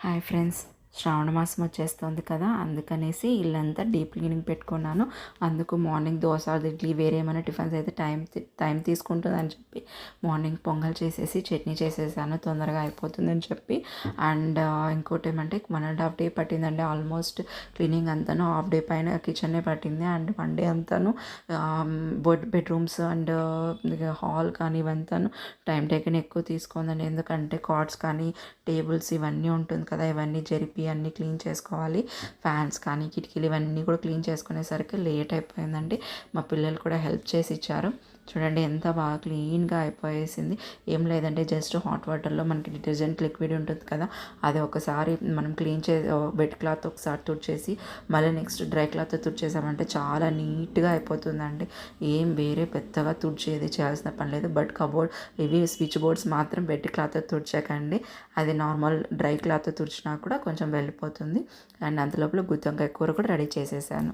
Hi friends, శ్రావణ మాసం వచ్చేస్తుంది కదా, అందుకనేసి ఇల్లంతా డీప్ క్లీనింగ్ పెట్టుకున్నాను. అందుకు మార్నింగ్ దోశ ఇడ్లీ వేరే ఏమైనా టిఫిన్స్ అయితే టైం తీసుకుంటుందని చెప్పి మార్నింగ్ పొంగల్ చేసేసి చట్నీ చేసేసాను, తొందరగా అయిపోతుందని చెప్పి. అండ్ ఇంకోటి ఏమంటే 1.5 డే పట్టిందండి ఆల్మోస్ట్. క్లీనింగ్ అంతాను హాఫ్ డే పైన కిచెన్నే పట్టింది. అండ్ 1 డే అంతాను బెడ్రూమ్స్ అండ్ హాల్ కానీ ఇవంతాను టైం టేకన్ ఎక్కువ తీసుకుందండి. ఎందుకంటే కార్డ్స్ కానీ టేబుల్స్ ఇవన్నీ ఉంటుంది కదా, ఇవన్నీ జరిపి అన్నీ క్లీన్ చేసుకోవాలి. ఫ్యాన్స్ కానీ కిటికీలు ఇవన్నీ కూడా క్లీన్ చేసుకునేసరికి లేట్ అయిపోయిందండి. మా పిల్లలు కూడా హెల్ప్ చేసి ఇచ్చారు. చూడండి ఎంత బాగా క్లీన్గా అయిపోయేసింది. ఏం లేదంటే జస్ట్ హాట్ వాటర్లో మనకి డిటర్జెంట్ లిక్విడ్ ఉంటుంది కదా, అది ఒకసారి మనం క్లీన్ వెట్ క్లాత్ ఒకసారి తుడిచేసి మళ్ళీ నెక్స్ట్ డ్రై క్లాత్ తుడిచేసామంటే చాలా నీట్గా అయిపోతుందండి. ఏం వేరే పెద్దగా తుడిచేది చేయాల్సిన పని లేదు. బట్ కబోర్డ్ ఇవి స్విచ్ బోర్డ్స్ మాత్రం వెట్ క్లాత్ తుడిచాకండి. అది నార్మల్ డ్రై క్లాత్ తుడిచినా కూడా కొంచెం వెళ్ళిపోతుంది. అండ్ అంతలోపల గుత్తి వంకాయ కూర కూడా రెడీ చేసేసాను.